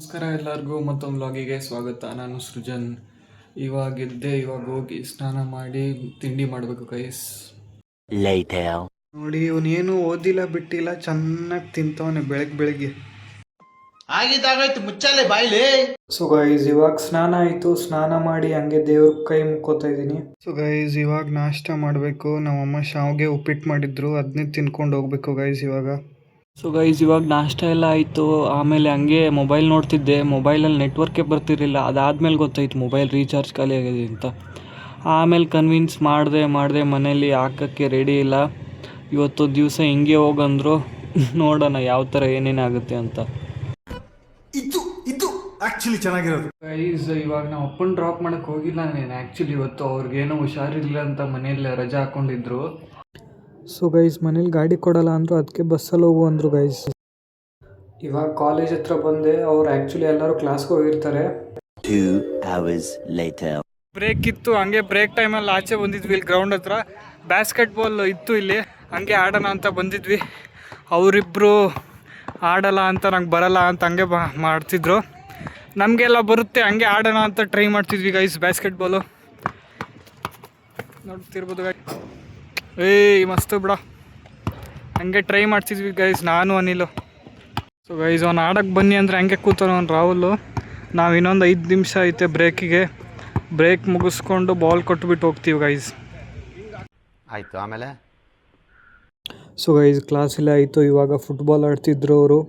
ನಮಸ್ಕಾರ ಎಲ್ಲರಿಗೂ ಮತ್ತೊಂದು ವ್ಲಾಗಿಗೆ ಸ್ವಾಗತ. ನಾನು ಸೃಜನ್. ಇವಾಗ ಹೋಗಿ ಸ್ನಾನ ಮಾಡಿ ತಿಂಡಿ ಮಾಡಬೇಕು ಗೈಸ್. ನೋಡಿ ಇವನೇನು ಓದಿಲ್ಲ ಬಿಟ್ಟಿಲ್ಲ, ಚೆನ್ನಾಗಿ ತಿಂತವನೆ ಬೆಳಗ್ಗೆ ಆಗಿದ್ದಾಗಾಯ್ತು ಮುಚ್ಚಾಲೆ ಬಾಯ್ಲಿ. ಸೊ ಗೈಸ್ ಇವಾಗ ಸ್ನಾನ ಆಯಿತು. ಸ್ನಾನ ಮಾಡಿ ಹಂಗೆ ದೇವ್ರ ಕೈ ಮುಕ್ಕೋತಾ ಇದ್ದೀನಿ. ಸೊ ಗೈಸ್ ಇವಾಗ ನಾಷ್ಟ ಮಾಡಬೇಕು. ನಮ್ಮಮ್ಮ ಶಾವ್ಗೆ ಉಪ್ಪಿಟ್ಟು ಮಾಡಿದ್ರು, ಅದನ್ನೇ ತಿನ್ಕೊಂಡು ಹೋಗ್ಬೇಕು ಗೈಸ್ ಇವಾಗ. ಸೊ ಗೈಸ್ ಇವಾಗ ನಾಷ್ಟ ಎಲ್ಲ ಆಯಿತು. ಆಮೇಲೆ ಹಂಗೆ ಮೊಬೈಲ್ ನೋಡ್ತಿದ್ದೆ. ಮೊಬೈಲಲ್ಲಿ ನೆಟ್ವರ್ಕೇ ಬರ್ತಿರಲಿಲ್ಲ. ಅದಾದಮೇಲೆ ಗೊತ್ತಾಯ್ತು ಮೊಬೈಲ್ ರೀಚಾರ್ಜ್ ಖಾಲಿ ಆಗಿದೆ ಅಂತ. ಆಮೇಲೆ ಕನ್ವಿನ್ಸ್ ಮಾಡಿದೆ ಮನೇಲಿ ಹಾಕೋಕ್ಕೆ ರೆಡಿ ಇಲ್ಲ. ಇವತ್ತು ದಿವಸ ಹಿಂಗೆ ಹೋಗಂದ್ರು, ನೋಡೋಣ ಯಾವ ಥರ ಏನೇನಾಗುತ್ತೆ ಅಂತ. ಇದು ಆಕ್ಚುಲಿ ಚೆನ್ನಾಗಿರೋದು ಗೈಸ್ ಇವಾಗ ನಾವು ಅಪ್ಪನ ಡ್ರಾಪ್ ಮಾಡೋಕ್ಕೆ ಹೋಗಿಲ್ಲ ನಾನು ಆ್ಯಕ್ಚುಲಿ. ಇವತ್ತು ಅವ್ರಿಗೇನೋ ಹುಷಾರಿಲ್ಲ ಅಂತ ಮನೇಲಿ ರಜೆ ಹಾಕ್ಕೊಂಡಿದ್ರು. ಸೊ ಗೈಸ್ ಮನೇಲಿ ಗಾಡಿ ಕೊಡಲ್ಲ ಅಂದರು, ಅದಕ್ಕೆ ಬಸ್ಸಲ್ಲಿ ಹೋಗು ಅಂದರು ಗೈಸ್. ಇವಾಗ ಕಾಲೇಜ್ ಹತ್ರ ಬಂದೆ. ಅವ್ರು ಆ್ಯಕ್ಚುಲಿ ಎಲ್ಲರೂ ಕ್ಲಾಸ್ಗೆ ಹೋಗಿರ್ತಾರೆ. 2 hours later. ಬ್ರೇಕ್ ಇತ್ತು, ಹಂಗೆ ಬ್ರೇಕ್ ಟೈಮಲ್ಲಿ ಆಚೆ ಬಂದಿದ್ವಿ. ಇಲ್ಲಿ ಗ್ರೌಂಡ್ ಹತ್ರ ಬ್ಯಾಸ್ಕೆಟ್ಬಾಲ್ ಇತ್ತು, ಇಲ್ಲಿ ಹಂಗೆ ಆಡೋಣ ಅಂತ ಬಂದಿದ್ವಿ. ಅವರಿಬ್ಬರು ಆಡಲ್ಲ ಅಂತ ನಂಗೆ ಬರಲ್ಲ ಅಂತ ಹಂಗೆ ಮಾಡ್ತಿದ್ರು. ನಮಗೆಲ್ಲ ಬರುತ್ತೆ, ಹಂಗೆ ಆಡೋಣ ಅಂತ ಟ್ರೈ ಮಾಡ್ತಿದ್ವಿ ಗೈಸ್ ಬ್ಯಾಸ್ಕೆಟ್ಬಾಲು. ನೋಡ್ತಿರ್ಬೋದು ಗೈಸ್. ಮಸ್ತು ಬಿಡ, ಹಂಗೆ ಟ್ರೈ ಮಾಡ್ತಿದ್ವಿ ಗೈಸ್ ನಾನು ಅನಿಲು. ಸೊ ಗೈಸ್ ಅವ್ನು ಆಡೋಕ್ಕೆ ಬನ್ನಿ ಅಂದರೆ ಹಂಗೆ ಕೂತಾನ ಅವ್ನು ರಾಹುಲು. ನಾವು ಇನ್ನೊಂದು 5 ನಿಮಿಷ ಐತೆ ಬ್ರೇಕಿಗೆ. ಬ್ರೇಕ್ ಮುಗಿಸ್ಕೊಂಡು ಬಾಲ್ ಕೊಟ್ಬಿಟ್ಟು ಹೋಗ್ತೀವಿ ಗೈಸ್. ಆಯ್ತು ಆಮೇಲೆ. ಸೊ ಗೈಸ್ ಕ್ಲಾಸ್ ಎಲ್ಲ ಆಯಿತು. ಇವಾಗ ಫುಟ್ಬಾಲ್ ಆಡ್ತಿದ್ರು ಅವರು.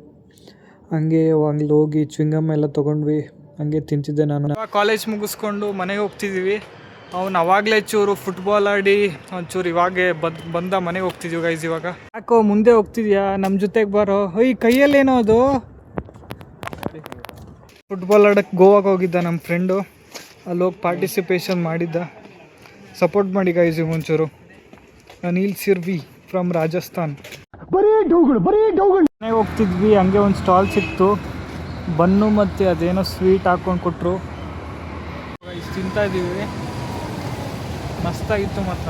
ಹಂಗೆ ಅಲ್ಲಿ ಹೋಗಿ ಚ್ವಿಂಗಮ್ ಎಲ್ಲ ತೊಗೊಂಡ್ವಿ, ಹಂಗೆ ತಿಂತಿದ್ದೆ ನಾನು. ಕಾಲೇಜ್ ಮುಗಿಸ್ಕೊಂಡು ಮನೆಗೆ ಹೋಗ್ತಿದ್ದೀವಿ. ಅವ್ನು ಅವಾಗಲೇ ಚೂರು ಫುಟ್ಬಾಲ್ ಆಡಿ ಒಂಚೂರು ಇವಾಗೆ ಬಂದ ಮನೆಗೆ ಹೋಗ್ತಿದ್ದೀವಿ ಗೈಸ್. ಇವಾಗ ಯಾಕೋ ಮುಂದೆ ಹೋಗ್ತಿದ್ಯಾ, ನಮ್ಮ ಜೊತೆಗೆ ಬರೋ. ಕೈಯಲ್ಲೇನೋ ಅದು. ಫುಟ್ಬಾಲ್ ಆಡೋಕ್ಕೆ ಗೋವಾಗೆ ಹೋಗಿದ್ದ ನಮ್ಮ ಫ್ರೆಂಡು. ಅಲ್ಲಿ ಹೋಗಿ ಪಾರ್ಟಿಸಿಪೇಷನ್ ಮಾಡಿದ್ದ. ಸಪೋರ್ಟ್ ಮಾಡಿ ಗೈಸ್ ಒಂಚೂರು. ಅನಿಲ್ ಸಿರ್ವಿ ಫ್ರಮ್ ರಾಜಸ್ಥಾನ್. ಮನೆಗೆ ಹೋಗ್ತಿದ್ವಿ, ಹಂಗೆ ಒಂದು ಸ್ಟಾಲ್ ಸಿಕ್ತು. ಬನ್ನು ಮತ್ತು ಅದೇನೋ ಸ್ವೀಟ್ ಹಾಕ್ಕೊಂಡು ಕೊಟ್ಟರು. ಇಷ್ಟು ತಿಂತಾ ಇದ್ದೀವಿ, ಮಸ್ತಾಗಿತ್ತು. ಮತ್ತು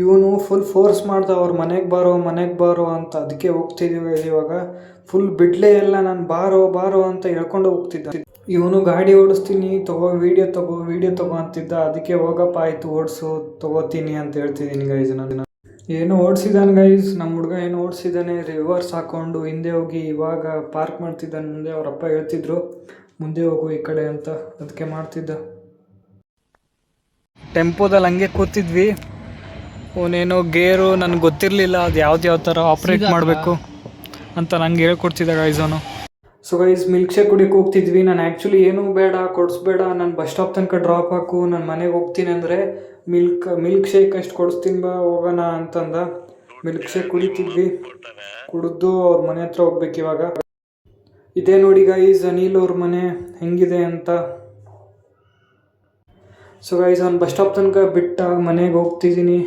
ಇವನು ಫುಲ್ ಫೋರ್ಸ್ ಮಾಡ್ದ, ಅವ್ರ ಮನೆಗೆ ಬಾರೋ ಅಂತ. ಅದಕ್ಕೆ ಹೋಗ್ತಿದ್ದೀವಿ ಇವಾಗ. ಫುಲ್ ಬಿಡ್ಲೇ ಎಲ್ಲ, ನಾನು ಬಾರೋ ಅಂತ ಹೇಳ್ಕೊಂಡು ಹೋಗ್ತಿದ್ದ. ಇವನು ಗಾಡಿ ಓಡಿಸ್ತೀನಿ, ವೀಡಿಯೋ ತಗೋ ಅಂತಿದ್ದ. ಅದಕ್ಕೆ ಹೋಗಪ್ಪ ಆಯಿತು ಓಡಿಸು, ತಗೋತೀನಿ ಅಂತ ಹೇಳ್ತಿದ್ದೀನಿ ಗೈಸ್. ನಾನು ಏನೋ ಓಡಿಸಿದಾನೆ ಗೈಸ್, ನಮ್ಮ ಹುಡುಗ ಏನೋ ಓಡಿಸಿದ್ದಾನೆ. ರಿವರ್ಸ್ ಹಾಕ್ಕೊಂಡು ಹಿಂದೆ ಹೋಗಿ ಇವಾಗ ಪಾರ್ಕ್ ಮಾಡ್ತಿದ್ದಾನೆ ಮುಂದೆ. ಅವರಪ್ಪ ಹೇಳ್ತಿದ್ರು ಮುಂದೆ ಹೋಗು ಈ ಕಡೆ ಅಂತ, ಅದಕ್ಕೆ ಮಾಡ್ತಿದ್ದ. ಟೆಂಪೋದಲ್ಲಿ ಹಂಗೆ ಕೂತಿದ್ವಿ. ಅವನೇನೋ ಗೇರು ನನಗೆ ಗೊತ್ತಿರಲಿಲ್ಲ, ಅದು ಯಾವ ಥರ ಆಪ್ರೇಟ್ ಮಾಡಬೇಕು ಅಂತ ನಂಗೆ ಹೇಳ್ಕೊಡ್ತಿದ್ದ ಗೈಸ್ ಅವನು. ಸೊ ಗೈಸ್ ಮಿಲ್ಕ್ ಶೇಕ್ ಕುಡಿಯೋಕೆ ಹೋಗ್ತಿದ್ವಿ. ನಾನು ಆ್ಯಕ್ಚುಲಿ ಏನೂ ಬೇಡ, ಕೊಡಿಸ್ಬೇಡ, ನಾನು ಬಸ್ ಸ್ಟಾಪ್ ತನಕ ಡ್ರಾಪ್ ಹಾಕು, ನಾನು ಮನೆಗೆ ಹೋಗ್ತೀನಿ ಅಂದರೆ ಮಿಲ್ಕ್ ಶೇಕ್ ಅಷ್ಟು ಕೊಡಿಸ್ತೀನಿ ಬಾ ಹೋಗೋಣ ಅಂತಂದ. ಮಿಲ್ಕ್ ಶೇಕ್ ಕುಡಿತಿದ್ವಿ. ಕುಡಿದು ಅವ್ರ ಮನೆ ಹತ್ರ ಹೋಗ್ಬೇಕು ಇವಾಗ. ಇದೇ ನೋಡಿ ಗೈಸ್ ಅನಿಲ್ ಅವ್ರ ಮನೆ ಹೆಂಗಿದೆ ಅಂತ. ಸೊ ಗೈಸ್ ಅವ್ನು ಬಸ್ ಸ್ಟಾಪ್ ತನಕ ಬಿಟ್ಟ ಮನೆಗೆ ಹೋಗ್ತಿದ್ದೀನಿ.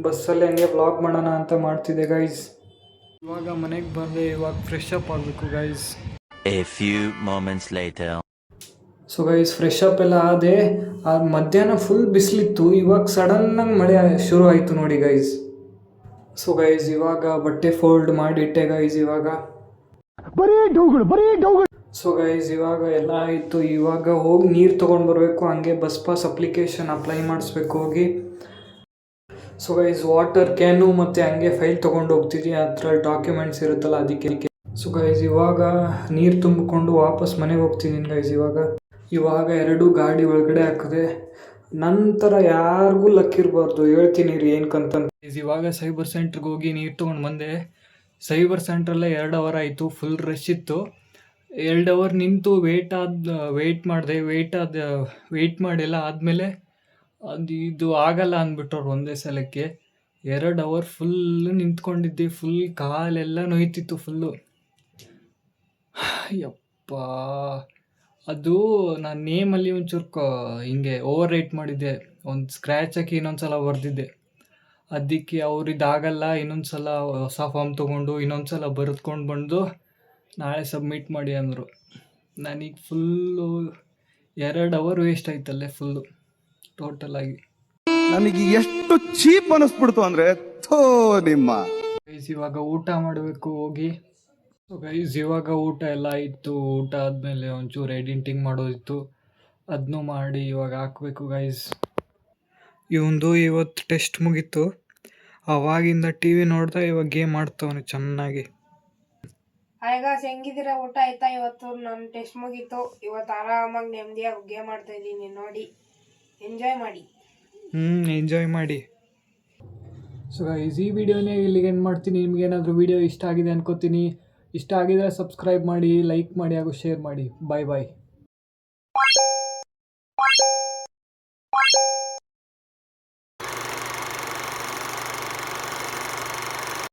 ಬಸ್ಸಲ್ಲಿ ಹಂಗೆ ವ್ಲಾಗ್ ಮಾಡೋಣ ಅಂತ ಮಾಡ್ತಿದ್ದೆ ಗೈಸ್. ಇವಾಗ ಮನೆಗೆ ಬಂದೆ. ಇವಾಗ ಫ್ರೆಶ್ ಅಪ್ ಆಗಬೇಕು guys. A few moments later. So guys fresh up ಎಲ್ಲ ಆದೆ. ಮಧ್ಯಾಹ್ನ ಫುಲ್ ಬಿಸಿಲಿತ್ತು, ಇವಾಗ ಸಡನ್ನಾಗಿ ಮಳೆ ಶುರು ಆಯಿತು ನೋಡಿ ಗೈಸ್. ಸೊ ಗೈಸ್ ಇವಾಗ ಬಟ್ಟೆ ಫೋಲ್ಡ್ ಮಾಡಿಟ್ಟೆ ಗೈಸ್. ಇವಾಗ ಸೊ ಗೈಸ್ ಇವಾಗ ಎಲ್ಲ ಆಯಿತು. ಇವಾಗ ಹೋಗಿ ನೀರು ತೊಗೊಂಡು ಬರಬೇಕು. ಹಂಗೆ ಬಸ್ ಪಾಸ್ ಅಪ್ಲಿಕೇಶನ್ ಅಪ್ಲೈ ಮಾಡಿಸ್ಬೇಕು ಹೋಗಿ. ಸೊ ಗೈಸ್ ವಾಟರ್ ಕ್ಯಾನು ಮತ್ತು ಹಂಗೆ ಫೈಲ್ ತೊಗೊಂಡು ಹೋಗ್ತಿದ್ವಿ. ಅದ್ರಲ್ಲಿ ಡಾಕ್ಯುಮೆಂಟ್ಸ್ ಇರುತ್ತಲ್ಲ ಅದಕ್ಕೆ. ಸೊ ಗೈಸ್ ಇವಾಗ ನೀರು ತುಂಬಿಕೊಂಡು ವಾಪಸ್ ಮನೆಗೆ ಹೋಗ್ತಿದ್ದೀನಿ ಗೈಸ್. ಇವಾಗ 2 ಗಾಡಿ ಒಳಗಡೆ ಹಾಕಿದೆ. ನಂತರ ಯಾರಿಗೂ ಲಕ್ಕಿರಬಾರ್ದು, ಹೇಳ್ತೀನಿ ರೀ ಏನಕ್ಕಂತ. ಇವಾಗ ಸೈಬರ್ ಸೆಂಟ್ರಿಗೆ ಹೋಗಿ ನೀರು ತೊಗೊಂಡು ಬಂದೆ. ಸೈಬರ್ ಸೆಂಟ್ರಲ್ಲೇ 2 ಅವರ್ ಆಯಿತು. ಫುಲ್ ರಶ್ ಇತ್ತು. 2 ಅವರ್ ನಿಂತು ವೆಯ್ಟ್ ಮಾಡಿಲ್ಲ. ಆದಮೇಲೆ ಇದು ಆಗಲ್ಲ ಅಂದ್ಬಿಟ್ಟವ್ರು ಒಂದೇ ಸಲಕ್ಕೆ. 2 ಅವರ್ ಫುಲ್ಲು ನಿಂತ್ಕೊಂಡಿದ್ದೆ. ಫುಲ್ ಕಾಲೆಲ್ಲ ನೋಯ್ತಿತ್ತು ಫುಲ್ಲು. ಯಪ್ಪ, ಅದು ನಾನು ನೇಮಲ್ಲಿ ಒಂಚೂರು ಹಿಂಗೆ ಓವರ್ ರೈಟ್ ಮಾಡಿದ್ದೆ. ಒಂದು ಸ್ಕ್ರ್ಯಾಚ್ ಹಾಕಿ ಇನ್ನೊಂದು ಸಲ ಬರೆದಿದ್ದೆ. ಅದಕ್ಕೆ ಅವ್ರು ಇದಾಗಲ್ಲ, ಇನ್ನೊಂದು ಸಲ ಹೊಸ ಫಾರ್ಮ್ ತೊಗೊಂಡು ಇನ್ನೊಂದು ಸಲ ಬರೆದ್ಕೊಂಡು ಬಂದು ನಾಳೆ ಸಬ್ಮಿಟ್ ಮಾಡಿ ಅಂದರು. ನನಗೆ ಫುಲ್ಲು 2 ಅವರ್ ವೇಸ್ಟ್ ಆಯ್ತಲ್ಲೇ ಫುಲ್ಲು ಟೋಟಲಾಗಿ. ನನಗೆ ಎಷ್ಟು ಚೀಪ್ ಅನಿಸ್ಬಿಡ್ತು ಅಂದರೆ ಥೋ ನಿಮ್ಮ. ಇವಾಗ ಊಟ ಮಾಡಬೇಕು ಹೋಗಿ. ಸೊ ಗೈಸ್ ಇವಾಗ ಊಟ ಎಲ್ಲ ಇತ್ತು. ಊಟ ಆದಮೇಲೆ ಒಂಚೂರು ಎಡಿಟಿಂಗ್ ಮಾಡೋದಿತ್ತು, ಅದನ್ನೂ ಮಾಡಿ ಇವಾಗ ಹಾಕಬೇಕು ಗೈಸ್. ಇವಂದು ಇವತ್ತು ಟೆಸ್ಟ್ ಮುಗೀತು. ಅವಾಗಿಂದ ಟಿ ವಿ ನೋಡ್ತಾ ಇವಾಗ ಗೇಮ್ ಆಡ್ತವನು ಚೆನ್ನಾಗಿ. ಹಾಯ್ಗಾಸ್ ಹೆಂಗಿದ್ದೀರಾ? ಊಟ ಆಯ್ತಾ? ಇವತ್ತು ನನ್ನ ಟೆಸ್ಟ್ ಮುಗೀತು. ಇವತ್ತು ಆರಾಮಾಗಿ ನೆಮ್ಮದಿಯಾಗಿ ಗೇಮ್ ಆಡ್ತಾ ಇದ್ದೀನಿ. ನೋಡಿ, ಎಂಜಾಯ್ ಮಾಡಿ. ಎಂಜಾಯ್ ಮಾಡಿ. ಸೊ ಗೈಸ್ ಈ ವಿಡಿಯೋನೇ ಇಲ್ಲಿಗೆ ಎಂಡ್ ಮಾಡ್ತೀನಿ. ನಿಮ್ಗೇನಾದರೂ ವಿಡಿಯೋ ಇಷ್ಟ ಆಗಿದೆ ಅನ್ಕೋತೀನಿ. ಇಷ್ಟ ಆಗಿದರೆ ಸಬ್ಸ್ಕ್ರೈಬ್ ಮಾಡಿ, ಲೈಕ್ ಮಾಡಿ ಹಾಗೂ ಶೇರ್ ಮಾಡಿ. ಬಾಯ್ ಬಾಯ್.